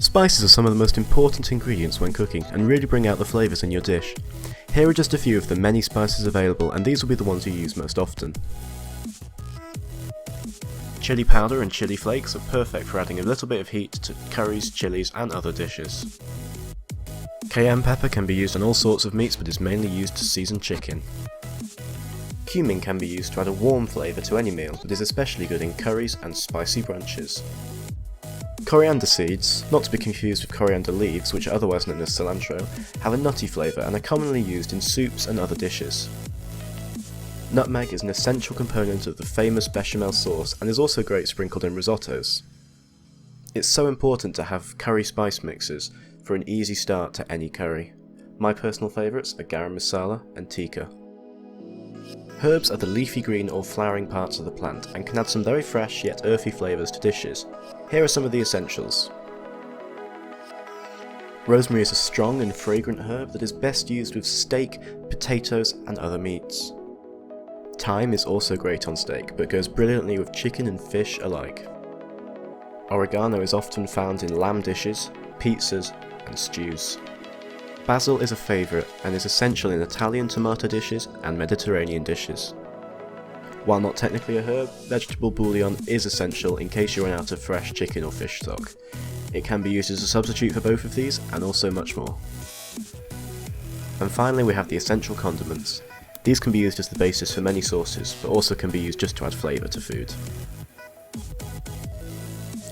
Spices are some of the most important ingredients when cooking and really bring out the flavours in your dish. Here are just a few of the many spices available, and these will be the ones you use most often. Chili powder and chili flakes are perfect for adding a little bit of heat to curries, chilies and other dishes. Cayenne pepper can be used on all sorts of meats but is mainly used to season chicken. Cumin can be used to add a warm flavour to any meal, but is especially good in curries and spicy brunches. Coriander seeds, not to be confused with coriander leaves, which are otherwise known as cilantro, have a nutty flavour and are commonly used in soups and other dishes. Nutmeg is an essential component of the famous bechamel sauce and is also great sprinkled in risottos. It's so important to have curry spice mixes for an easy start to any curry. My personal favourites are garam masala and tikka. Herbs are the leafy green or flowering parts of the plant and can add some very fresh yet earthy flavours to dishes. Here are some of the essentials. Rosemary is a strong and fragrant herb that is best used with steak, potatoes and other meats. Thyme is also great on steak, but goes brilliantly with chicken and fish alike. Oregano is often found in lamb dishes, pizzas and stews. Basil is a favourite and is essential in Italian tomato dishes and Mediterranean dishes. While not technically a herb, vegetable bouillon is essential in case you run out of fresh chicken or fish stock. It can be used as a substitute for both of these and also much more. And finally we have the essential condiments. These can be used as the basis for many sauces, but also can be used just to add flavour to food.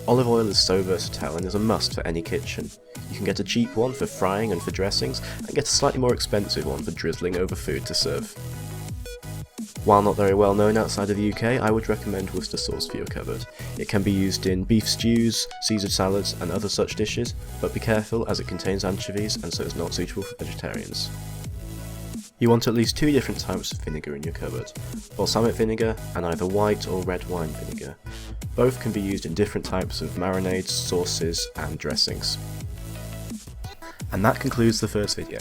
Olive oil is so versatile and is a must for any kitchen. You can get a cheap one for frying and for dressings, and get a slightly more expensive one for drizzling over food to serve. While not very well known outside of the UK, I would recommend Worcester sauce for your cupboard. It can be used in beef stews, Caesar salads and other such dishes, but be careful as it contains anchovies and so is not suitable for vegetarians. You want at least 2 different types of vinegar in your cupboard, balsamic vinegar and either white or red wine vinegar. Both can be used in different types of marinades, sauces and dressings. And that concludes the first video.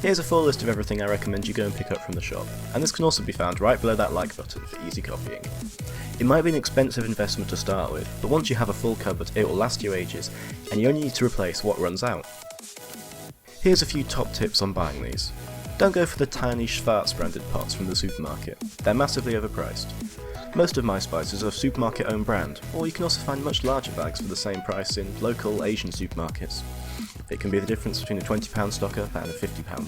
Here's a full list of everything I recommend you go and pick up from the shop, and this can also be found right below that like button for easy copying. It might be an expensive investment to start with, but once you have a full cupboard it will last you ages, and you only need to replace what runs out. Here's a few top tips on buying these. Don't go for the tiny Schwarz branded pots from the supermarket, they're massively overpriced. Most of my spices are supermarket own brand, or you can also find much larger bags for the same price in local Asian supermarkets. It can be the difference between a £20 stock up and a £50 one.